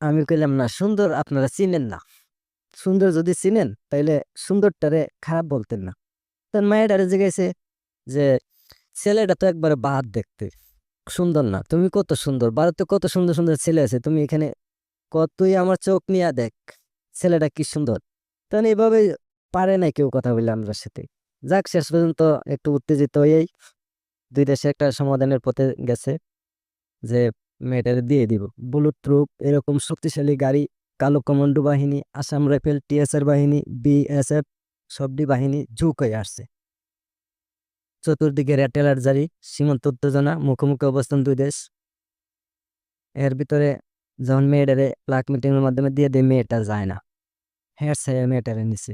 আমি কইলাম, না, সুন্দর আপনারা চিনেন না, সুন্দর যদি চিনেন তাইলে সুন্দরটারে খারাপ বলতেন না। তার মায়েরারে জিজ্ঞাসে যে ছেলেটা তো একবারে বাদ দেখতে সুন্দর না, তুমি কত সুন্দর, ভারতে কত সুন্দর সুন্দর ছেলে আছে, তুমি এখানে কতই আমার চোখ নিয়ে দেখ ছেলেটা কি সুন্দর। তখন এইভাবে পারে না কেউ কথা বলে আমরা সাথে। যাক, শেষ পর্যন্ত একটু উত্তেজিত হয়েই দুই দেশে একটা সমাধানের পথে গেছে যে মেয়েটারে দিয়ে দিব। বুলেট প্রুফ এরকম শক্তিশালী গাড়ি, কালো কমান্ডো বাহিনী, আসাম রাইফেল, টিএসআর বাহিনী, বিএসএফ সবটি বাহিনী ঝুঁক হয়ে আসছে। চতুর্দিকে রেড অ্যালার্ট জারি, সীমান্ত উত্তেজনা, মুখোমুখি অবস্থান দুই দেশ। এর ভিতরে যখন মেয়েটারে প্লাক মিটিং এর মাধ্যমে দিয়ে দেয়, মেয়েটা যায় না, হ্যাঁ সে মেয়েটারে নিছে।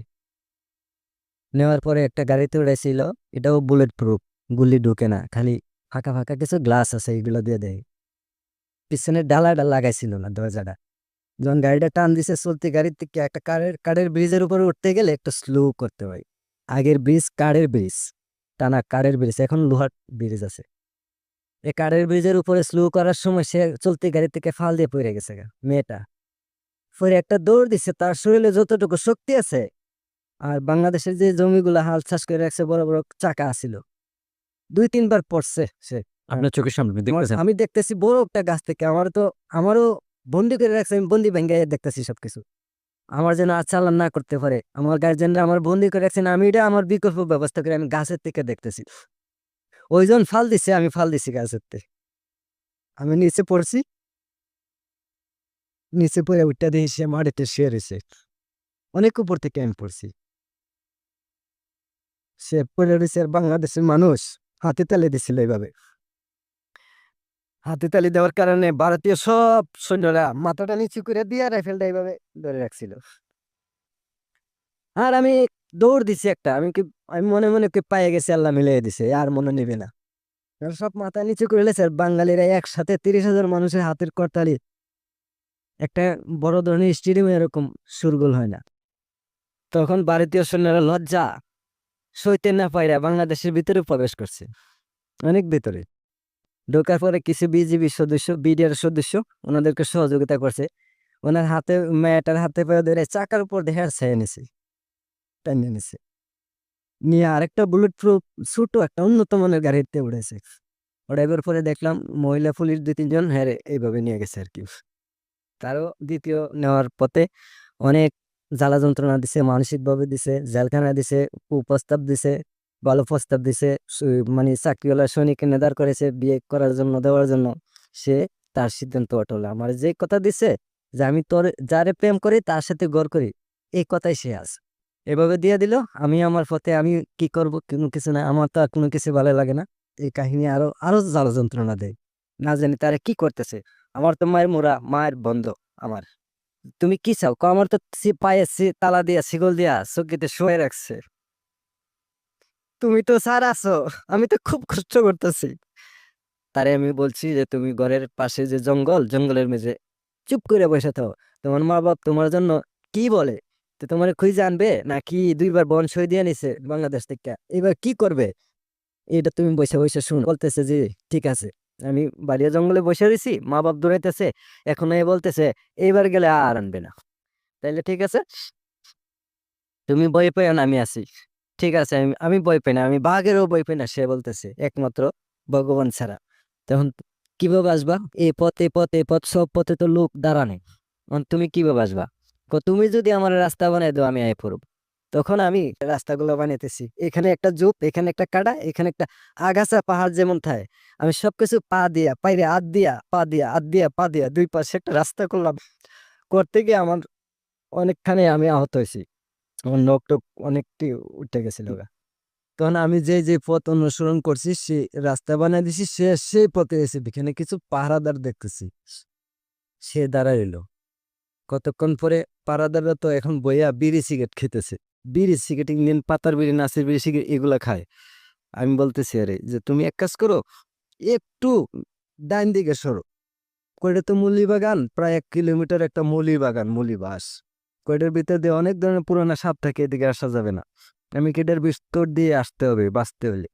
নেওয়ার পরে একটা গাড়িতে উড়াইছিল, এটাও বুলেট প্রুফ, গুলি ঢুকে না, খালি ফাঁকা ফাঁকা কিছু গ্লাস আছে, এগুলো দিয়ে দেয়। পিছনে ডালাটা লাগাইছিল না দরজাটা। যখন গাড়িটা টান দিছে, চলতি গাড়ির থেকে একটা কাঠের ব্রিজের উপরে উঠতে গেলে একটু স্লো করতে হয়। আগের ব্রিজ কাঠের ব্রিজ, টানা কাঠের ব্রিজ, এখন লোহার ব্রিজ আছে। এই কাঠের ব্রিজের উপরে স্লো করার সময় সে চলতি গাড়ি থেকে ফাল দিয়ে পড়ে গেছে মেয়েটা। পরে একটা দৌড় দিছে, তার শরীরে যতটুকু শক্তি আছে, আর বাংলাদেশের যে জমিগুলা হাল চাষ করে রাখছে, বড় বড় চাকা আছিল, 2-3 বার পড়ছে সে। আপনার চোখের সামনে আপনি দেখতেছেন? আমি দেখতেছি বড় একটা গাছ থেকে, আমারও বন্দি করে রাখছে, আমি বন্দি ভেঙে দেখতেছি সবকিছু। আমার যেন আর চালান না করতে পারে, আমার গার্জেনরা আমার বন্দি করে রাখছেন, আমি এটা আমার বিকল্প ব্যবস্থা করে আমি গাছের থেকে দেখতেছি। ওইজন ফাল দিছে, আমি ফাল দিছি গাছের থেকে, আমি নিচে পড়ছি, নিচে পড়ে উঠটা দিয়ে সে মাটিতে শুয়ে রয়েছে, অনেক উপর থেকে আমি পড়ছি। সে পড়ে রয়েছে, আর বাংলাদেশের মানুষ হাতে তালে দিছিল এইভাবে। হাতে তালি দেওয়ার কারণে ভারতীয় সব সৈন্যরা মাথাটা নিচু করে দিয়ে রাইফেলটা এইভাবে ধরে রাখছিল। আর আমি দৌড় দিছি একটা, আমি মনে মনে কি পায়ে গেছি, আল্লাহ মিলিয়ে দিছে, আর মনে নিবে না। আর সব মাথা নিচু করে লেছে, আর বাঙালিরা একসাথে 30,000 মানুষের হাতের করতালি, একটা বড় ধরনের স্টেডিয়ামে এরকম সুরগোল হয় না। তখন ভারতীয় সৈন্যরা লজ্জা সইতে না পাইরা বাংলাদেশের ভিতরে প্রবেশ করছে, অনেক ভিতরে। ঢোকার পরে কিছু বিজিবি সদস্য, বিডিআর সদস্য ওনাদেরকে সহযোগিতা করছে। ওনার হাতে, মেয়েটার হাতে পায়ে ধরে চাকার উপর দেহে ছেয়ে নিছে, টানিয়ে নিছে, নিয়ে আরেকটা বুলেট প্রুফ ছোট একটা উন্নত মানের গাড়িতে উড়েছে। ওড়াইবার পরে দেখলাম মহিলা পুলিশ 2-3 জন হ্যাঁ এইভাবে নিয়ে গেছে আর কি। তারও দ্বিতীয় নেওয়ার পথে অনেক জ্বালা যন্ত্রণা দিছে, মানসিকভাবে দিছে, জেলখানা দিছে, কুপ্রস্তাব দিছে, ভালো প্রস্তাব দিছে। মানে চাকরিওয়ালা সৈনিক নেদার করেছে বিয়ে করার জন্য, দেওয়ার জন্য। সে তার সিদ্ধান্ত অটল, আমার যে কথা দিছে যে আমি তোর যারে প্রেম করি তার সাথে গড় করি, এই কথাই সে আছে, এভাবে দিয়ে দিল। আমি আমার পথে, আমি কি করব, কোনো কিছু না, আমার তো আর কোনো কিছু ভালো লাগে না। এই কাহিনী আরো আরো জ্বালা যন্ত্রণা দেয়, না জানি তারা কি করতেছে। আমার তো মায়ের মোরা, মায়ের বন্ধ আমার। তুমি কি চাও কও, আমার তো পায়ে তালা দিয়া শিকল দিয়া চকিতে শুয়ে রাখছে, তুমি তো স্যার আছো, আমি তো খুব কষ্ট করতেছি। তারে আমি বলছি যে তুমি ঘরের পাশে যে জঙ্গল, জঙ্গলের মেঝে চুপ করে বসে থাও, তোমার মা বাপ তোমার জন্য কি বলে, তো তোমার খুঁজে আনবে নাকি? 2বার বন সই দিয়ে নিছে বাংলাদেশ থেকে, এবার কি করবে? এটা তুমি বসে বসে শুন। বলতেছে যে ঠিক আছে, আমি বাড়িয়া জঙ্গলে বসে রয়েছি, মা বাপ দৌড়াইতেছে, এখন এ বলতেছে এইবার গেলে আর আনবে না, তাইলে ঠিক আছে, তুমি ভয় পেও না, আমি আছি। ঠিক আছে, আমি ভয় পাই না, আমি বাঘেরও ভয় পাই না, সে বলতেছে, একমাত্র ভগবান ছাড়া। তখন কিভাবে আসবা? এই পথ, এই পথ, এই পথ, সব পথে তো লোক দাঁড়ানে, তুমি কিভাবে আসবা? তুমি যদি আমার রাস্তা বানাই দাও, আমি আয় পড়ব। তখন আমি রাস্তাগুলো বানাইতেছি, এখানে একটা জুপ, এখানে একটা কাটা, এখানে একটা আগাছা, পাহাড় যেমন থাকে, আমি সবকিছু পা দিয়া, পাইরে হাত দিয়া, পা দিয়া, হাত দিয়া, পা দিয়া, 2 পাশে একটা রাস্তা করলাম। করতে গিয়ে আমার অনেকখানি আমি আহত হয়েছি, আমার নখ টক অনেকটি উঠে গেছিল গা। তখন আমি যে যে পথ অনুসরণ করছি, সে রাস্তা বানিয়ে দিছি, সে সেই পথে এসে এখানে কিছু পাহারাদার দেখতেছি, সে দাঁড়াইলো। কতক্ষণ পরে পাহারাদাররা তো এখন বইয়া বিড়ি সিগারেট খেতেছে, বিড়ি সিগারেট, ইন্ডিয়ান পাতার বিড়ি, নাসির বিড়ি, সিগারেট এগুলা খায়। আমি বলতেছি আরে যে তুমি এক কাজ করো, একটু ডাইন দিকে সরো। কয়টা তো মুলি বাগান, প্রায় 1 কিলোমিটার একটা মুলি বাগান, মুলি বাস। কয়টার ভিতর দিয়ে অনেক ধরনের পুরানা সাপ থাকে, এদিকে আসা যাবে না। আমি কেটার ভিতর দিয়ে আসতে হবে বাঁচতে হলে।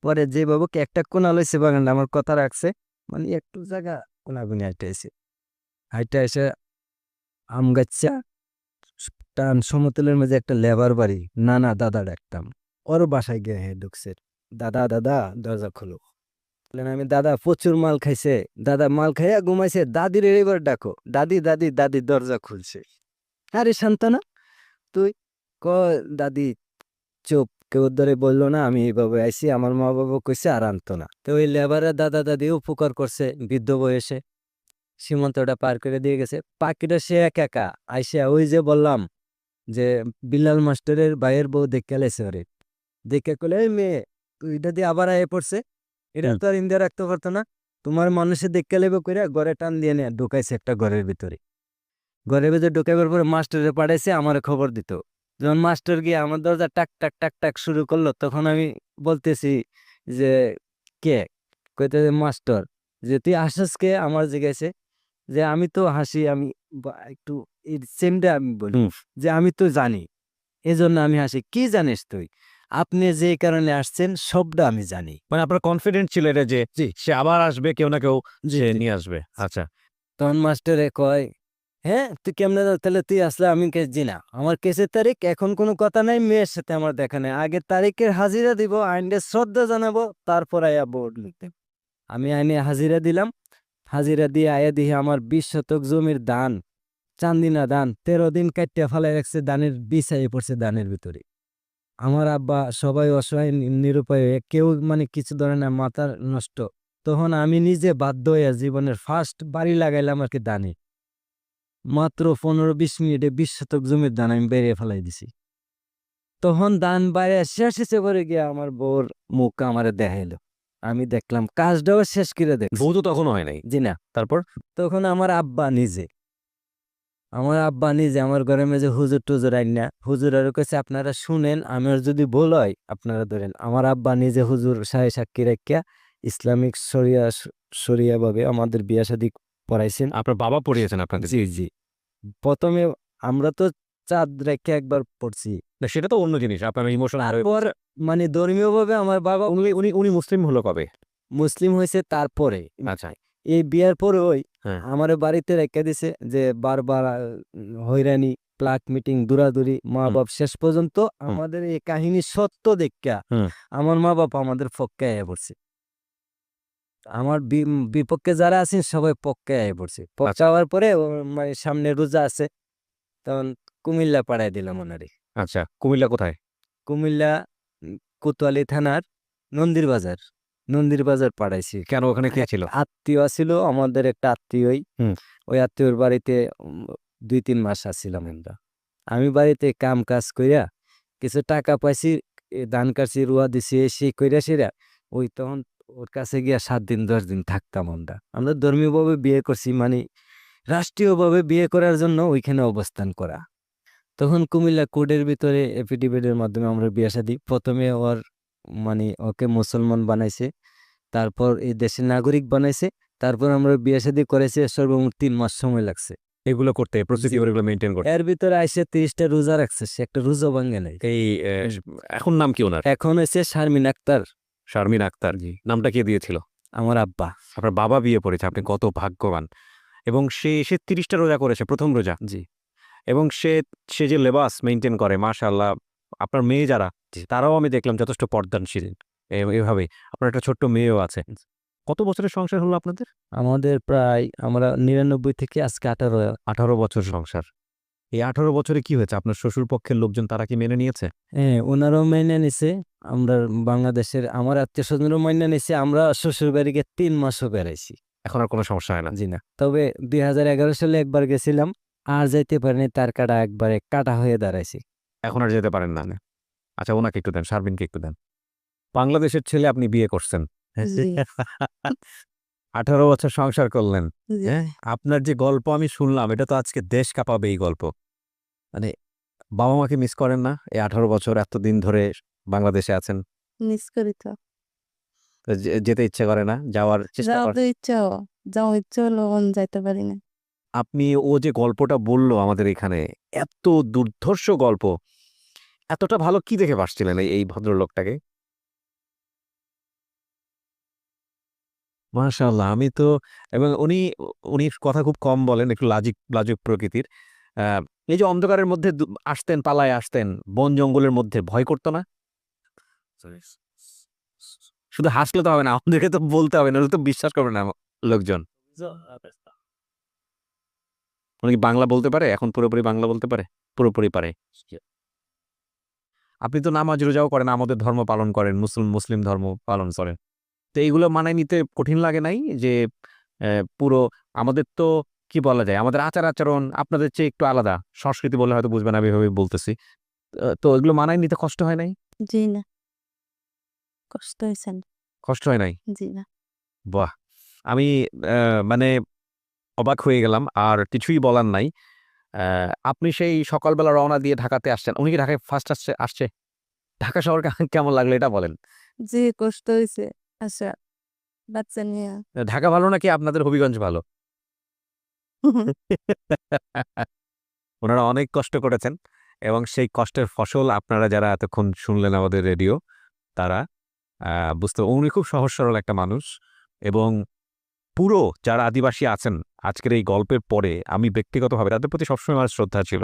পরে যে বাবুকে একটা কোনা লইছে বাগানটা, আমার কথা রাখছে, মানে একটু জায়গা কোনাগুনি হাইটে এসে আম গাচ্ছা টান সমতলের মাঝে একটা লেবার বাড়ি, নানা দাদা ডাকতাম। ওর বাসায় গিয়ে ঢুকছে, দাদা দাদা দরজা খোলো। বললেন আমি, দাদা প্রচুর মাল খাইছে, দাদা মাল খাইয়া ঘুমাইছে, দাদির এবার ডাকো, দাদি দাদি দাদি দরজা খুলছে। আরে শান্তনা তুই, ক দাদি চুপ, কেউ ধরে বললো না আমি এইভাবে আইসি, আমার মা বাবা কইছে আর আনতো না। তো ওই লেবারের দাদা দাদি উপকার করছে, বৃদ্ধ বয়সে সীমান্তটা পার করে দিয়ে গেছে। পাখিটা সে একা একা আইসা, ওই যে বললাম যে বিল্লাল মাস্টারের ভাইয়ের বউ দেখে লেছে, ওরে দেখে কলে এই মেয়ে তুই এটা দিয়ে আবার আয়ে পড়ছে, এটা তো আর ইন্ডিয়া রাখতে পারতো না, তোমার মানুষের দেখে লেবে করে ঘরে টান দিয়ে নিয়ে ঢুকাইছে একটা ঘরের ভিতরে। ঘরের ভিতরে ঢুকাইবার পরে মাস্টারে পাঠাইছে আমার খবর দিত। যখন মাস্টার গিয়ে আমার দরজা টাক টাক টাক টাক শুরু করলো, তখন আমি বলতেছি যে কে, কইতেছে মাস্টার। যে তুই হাসিস কে, আমার জিজ্ঞাসে। যে আমি তো হাসি, আমি একটু সেমটা আমি বলি যে আমি তো জানি, এজন্য আমি হাসি। কি জানিস তুই? আপনি যে কারণে আসছেন সবটা আমি জানি। মানে আপনার কনফিডেন্ট ছিল এটা যে জি সে আবার আসবে, কেউ না কেউ জি সে জি। নিয়ে আসবে। আচ্ছা, তখন মাস্টারে কয়, হ্যাঁ তুই কেমনে তাহলে তুই আসলে, আমি কেস জি না, আমার কেসের তারিখ এখন কোনো কথা নাই, মেয়ের সাথে আমার দেখা নেই, আগে তারিখের হাজিরা দিব, আইনের শ্রদ্ধা জানাবো, তারপর আয়া বোর্ড লিখতে। আমি আইনে হাজিরা দিলাম। হাজিরা দিয়ে আয়া দিই আমার 20 শতক জমির দান, চান্দিনা দান 13 দিন কাটিয়া ফেলাই রাখছে, দানের বিছাইয়ে পড়ছে দানের ভিতরে। আমার আব্বা সবাই অসহায় নিরুপায় হয়ে, কেউ মানে কিছু ধরে না, মাথার নষ্ট। তখন আমি নিজে বাধ্য হইয়া জীবনের ফার্স্ট বাড়ি লাগাইলাম আর কি দানে। মাত্র 15-20 মিনিটে 20 শতক জমির দান আমি বেরিয়ে ফেলাই দিছি। তখন দান বাইরে শেষে করে গিয়ে আমার বউর মুখ আমারে দেখাইলো। আমি দেখলাম কাজটাও শেষ করে দেখছি। বউ তো তখনও হয় নাই। জি না। তারপর তখন আমার আব্বা নিজে আমার ঘরের মেঝে হুজুর টুজুর আইনা, হুজুর আরো কাছে আপনারা শুনেন, আমার যদি ভুল হয় আপনারা ধরেন। আমার আব্বা নিজে হুজুর সাহেব সাক্ষী রাখিয়া ইসলামিক শরিয়া ভাবে আমাদের বিয়া শাদী পড়াইছেন। আপনার বাবা পড়িয়েছেন আপনাদের? জি জি। প্রথমে আমরা তো চাঁদ রেখে একবার পড়ছি, না, সেটা তো অন্য জিনিস, আপনার ইমোশন আর তারপর মানে ধর্মীয় ভাবে আমার বাবা উনি উনি উনি মুসলিম হলো কবে? মুসলিম হয়েছে তারপরে। আচ্ছা, এই বিয়ার পরে ওই হ্যাঁ। আমার বাড়িতে রেখে দিছে, যে বারবার হয়রানি, প্লাক মিটিং, দৌড়াদৌড়ি, মা বাপ শেষ পর্যন্ত আমাদের এই কাহিনী সত্য দেখা হুম। আমার মা বাপ আমাদের পক্ষে আয়া পড়ছে। আমার বিপক্ষে যারা আছেন সবাই পক্ষে আয়া পড়ছে। পক্ষে হওয়ার পরে মানে সামনে রোজা আছে, তখন কুমিল্লা পাঠাই দিলাম ওনারে। আচ্ছা, কুমিল্লা কোথায়? কুমিল্লা কোতোয়ালি থানার নন্দির বাজার, নন্দির বাজার পাঠাইছি। কেন, ওখানে কে ছিল? আত্মীয় ছিল আমাদের, একটা আত্মীয়ই। হুম। ওই আত্মীয়র বাড়িতে 2-3 মাস আসছিলাম আমরা। আমি বাড়িতে কাম কাজ কইরা কিছু টাকা পাইছি, ধান কাটছি, রুয়া দিছি, সেই কইরা সেরা ওই তখন ওর কাছে গিয়া 7 দিন 10 দিন থাকতাম আমরা। আমরা ধর্মীয়ভাবে বিয়ে করছি, মানে রাষ্ট্রীয়ভাবে বিয়ে করার জন্য ওইখানে অবস্থান করা। তখন কুমিল্লা কোর্টের ভিতরে এফিডেভিটের মাধ্যমে আমরা বিয়ে শাদী। প্রথমে ওর মানে ওকে মুসলমান বানাইছে, তারপর এই দেশের নাগরিক বানাইছে, তারপর আমরা বিয়ে শাদী করেছি। সর্বমোট 3 মাস সময় লাগছে এগুলো করতে, প্রসিডিউর এগুলো মেইনটেইন করতে। এর ভিতরে আইসে 30টা রোজা রাখছে, সে একটা রোজা ভাঙে নাই। এই এখন নাম কি ওনার? এখন হয়েছে শারমিন আক্তার। শারমিন আক্তার। জি। নামটা কে দিয়েছিল? আমার আব্বা। আপনার বাবা বিয়ে পড়েছে, আপনি কত ভাগ্যবান। এবং সে সে 30টা রোজা করেছে, প্রথম রোজা। জি এবং সে সে যে লেবাস মেইনটেইন করে, মাশাআল্লাহ। আপনার মেয়ে যারা, জি। তারাও আমি দেখলাম যথেষ্ট পর্দানশীল। এভাবে আপনার একটা ছোট্ট মেয়েও আছে। কত বছরের সংসার হলো আপনাদের? আমাদের প্রায় আমরা 99 থেকে আজকে 18। 18 বছর সংসার। এই 18 বছরে কি হয়েছে? আপনার শ্বশুর পক্ষের লোকজন তারা কি মেনে নিয়েছে? হ্যাঁ, ওনারাও মেনে নিছে। আমরা বাংলাদেশের আমার আত্মীয় স্বজনও মেনে নিছে। আমরা শ্বশুর বাড়িকে 3 মাসও বেড়াইছি। এখন আর কোনো সমস্যা হয় না? জি না। তবে 2011 সালে একবার গেছিলাম, আর যাইতে পারিনি, তার কাটা একবারে কাটা হয়ে দাঁড়াইছি। এখন আর যেতে পারেন না? আচ্ছা, ওনাকে একটু দেন, শারমিনকে একটু দেন। বাংলাদেশের ছেলে, আপনি বিয়ে করছেন। 18 বছর সংসার করলেন। হ্যাঁ, আপনার যে গল্প আমি শুনলাম, এটা তো আজকে দেশ কাঁপাবে এই গল্প। মানে বাবা মাকে মিস করেন না? এই 18 বছর এতদিন ধরে বাংলাদেশে আছেন। মিস করি তো। তো যেতে ইচ্ছে করে না, যাওয়ার চেষ্টা যাওয়ার করে। তো যাওয়ার ইচ্ছা হলো যাইতে পারি না। আপনি ও যে গল্পটা বললো আমাদের এখানে, এত দুর্ধর্ষ গল্প, এতটা ভালো কি দেখে বাসছিলেন এই ভদ্রলোকটাকে? মাশাআল্লাহ। আমি তো, এবং উনি কথা খুব কম বলেন, একটু লাজুক প্রকৃতির। এই যে অন্ধকারের মধ্যে আসতেন, পালায় আসতেন, বন জঙ্গলের মধ্যে ভয় করতো না? শুধু হাসলে তো হবে না, আমাদেরকে তো বলতে হবে, নাহলে তো বিশ্বাস করবে না লোকজন। উনি কি বাংলা বলতে পারে? এখন পুরোপুরি বাংলা বলতে পারে? পুরোপুরি পারে। আপনি তো নামাজ রোজাও করেন, আমাদের ধর্ম পালন করেন, মুসলিম ধর্ম পালন করেন। তো এইগুলো মানায় নিতে কঠিন লাগে নাই? যে পুরো আমাদের তো কি বলা যায়, আমাদের আচার-আচরণ আপনাদের চেয়ে একটু আলাদা। সংস্কৃতি বললে হয়তো বুঝবেন, আমি এভাবেই বলতেছি। তো এগুলো মানায় নিতে কষ্ট হয় নাই? জি না, কষ্ট হয়েছে না। কষ্ট হয় নাই? জি না। বাহ! আমি মানে অবাক হয়ে গেলাম। আর কিছুই বলার নাই। আপনি সেই সকালবেলা রওনা দিয়ে ঢাকাতে আসছেন। উনি কি ঢাকায় ফার্স্ট আসছে? ঢাকা শহর কেমন লাগলো এটা বলেন? জি কষ্ট হয়েছে। আচ্ছা, বাচ্চা নিয়ে। ঢাকা ভালো নাকি আপনাদের হবিগঞ্জ ভালো? ওনারা অনেক কষ্ট করেছেন এবং সেই কষ্টের ফসল আপনারা যারা এতক্ষণ শুনলেন আমাদের রেডিও, তারা বুঝতে, উনি খুব সহজ সরল একটা মানুষ। এবং পুরো যারা আদিবাসী আছেন আজকের এই গল্পের পরে, আমি ব্যক্তিগতভাবে তাদের প্রতি সবসময় আমার শ্রদ্ধা ছিল।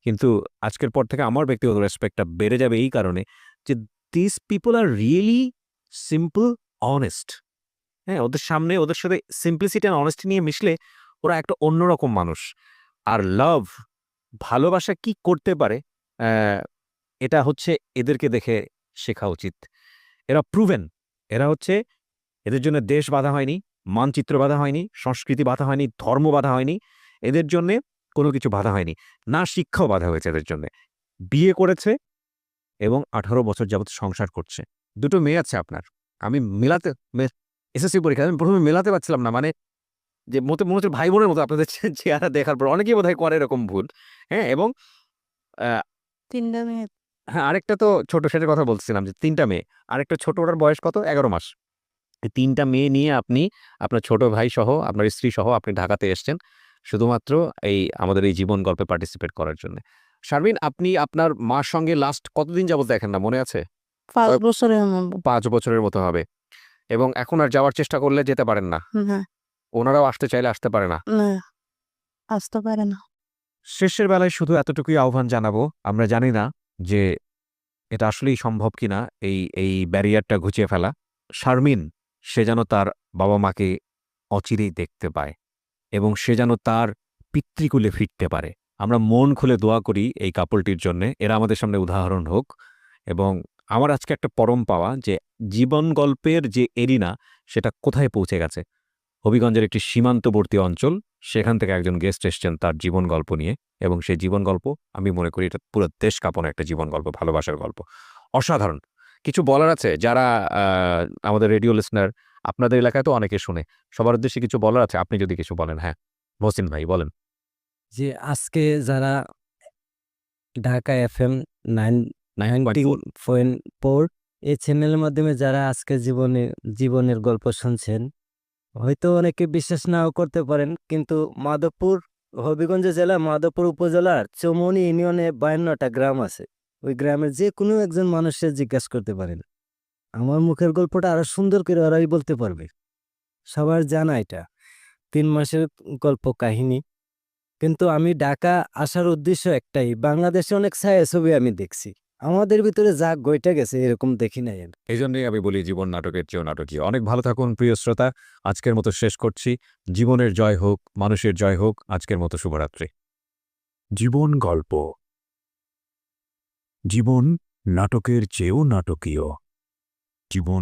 কিন্তু আজকের পর থেকে আমার ব্যক্তিগত রেসপেক্টটা বেড়ে যাবে এই কারণে যে this people are really simple, honest. হ্যাঁ, ওদের সামনে ওদের সাথে সিম্পলিসিটি আর অনেস্টি নিয়ে মিশলে ওরা একটা অন্যরকম মানুষ। আর লাভ, ভালোবাসা কি করতে পারে, এটা হচ্ছে এদেরকে দেখে শেখা উচিত। এরা প্রুভেন। এরা হচ্ছে, এদের জন্য দেশ বাধা হয়নি, মানচিত্র বাধা হয়নি, সংস্কৃতি বাধা হয়নি, ধর্ম বাধা হয়নি, এদের জন্যে কোনো কিছু বাধা হয়নি। না শিক্ষাও বাধা হয়েছে এদের জন্যে। বিয়ে করেছে এবং ১৮ বছর যাবৎ সংসার করছে। ২ টো মেয়ে আছে আপনার। আমি মেলাতে এসএসসি পরীক্ষায় আমি ১ম এ মেলাতে পারছিলাম না। মানে যে মনে হচ্ছে ভাই বোনের মতো আপনাদের চেহারা দেখার পর। অনেকেই বোধহয় করে এরকম ভুল। হ্যাঁ, এবং আ ৩ টা মেয়ে। হ্যাঁ, আরেকটা তো ছোট, সেটার কথা বলছিলাম যে ৩ টা মেয়ে। আরেকটা ছোট, ওটার বয়স কত? ১১ মাস। এই ৩ টা মেয়ে নিয়ে আপনি আপনার ছোট ভাই সহ, আপনার স্ত্রী সহ আপনি ঢাকাতে এসছেন শুধুমাত্র আমাদের এই জীবন গল্পে পার্টিসিপেট করার জন্যে। শারমিন, আপনি আপনার মার সঙ্গে লাস্ট কতদিন যাবত দেখেন না, মনে আছে? ৫ কয় বছরের মতো। ৫ বছরের মতো হবে। এবং এখন আর যাওয়ার চেষ্টা করলে যেতে পারেন না। না, ওনারাও আসতে চাইলে আসতে পারে না। না, আসতে পারে না। শেষের বেলায় শুধু এতটুকুই আহ্বান জানাবো, আমরা জানি না যে এটা আসলেই সম্ভব কিনা এই ব্যারিয়ারটা ঘুচিয়ে ফেলা। শারমিন, সে যেন তার বাবা-মাকে অচিরেই দেখতে পায় এবং সে যেন তার পিতৃকুলে ফিরতে পারে। আমরা মন খুলে দোয়া করি এই কাপলটির জন্যে। এরা আমাদের সামনে উদাহরণ হোক। এবং আমার আজকে একটা পরম পাওয়া যে জীবন গল্পের যে এরিনা, সেটা কোথায় পৌঁছে গেছে। হবিগঞ্জের একটি সীমান্তবর্তী অঞ্চল, সেখান থেকে একজন গেস্ট এসছেন তার জীবন গল্প নিয়ে। এবং সেই জীবন গল্প, আমি মনে করি এটা পুরো দেশ কাঁপানো একটা জীবন গল্প, ভালোবাসার গল্প। অসাধারণ। কিছু বলার আছে যারা আমাদের রেডিও লিসনার, আপনাদের এলাকায় তো অনেকে শুনে। সবার উদ্দেশ্যে কিছু বলার আছে, আপনি যদি কিছু বলেন। হ্যাঁ, মহসিন ভাই বলেন। যে আজকে যারা ঢাকা এফএম 9.4 90.4 এই চ্যানেলের মাধ্যমে যারা আজকে জীবনের গল্প শুনছেন, হয়তো অনেকে বিশ্বাস নাও করতে পারেন, কিন্তু হবিগঞ্জ জেলা মাধবপুর উপজেলার চৌমনি ইউনিয়নে 52টা গ্রাম আছে। ওই গ্রামের যে কোনো একজন মানুষের জিজ্ঞাসা করতে পারেন, আমার মুখের গল্পটা আরো সুন্দর করে ওরাই বলতে পারবে। সবার জানা এটা ৩ মাসের গল্প কাহিনী। কিন্তু আমি ঢাকা আসার উদ্দেশ্য একটাই, বাংলাদেশে অনেক ছায়াছবি আমি দেখছি, আমাদের ভিতরে যা গইটা গেছে এরকম দেখি নাই আমি। এই জন্যই আমি বলি জীবন নাটকের চেয়েও নাটকীয়। অনেক ভালো থাকুন প্রিয় শ্রোতা। আজকের মতো শেষ করছি। জীবনের জয় হোক, মানুষের জয় হোক। আজকের মতো শুভরাত্রি। জীবন গল্প, জীবন নাটকের চেয়েও নাটকীয়। জীবন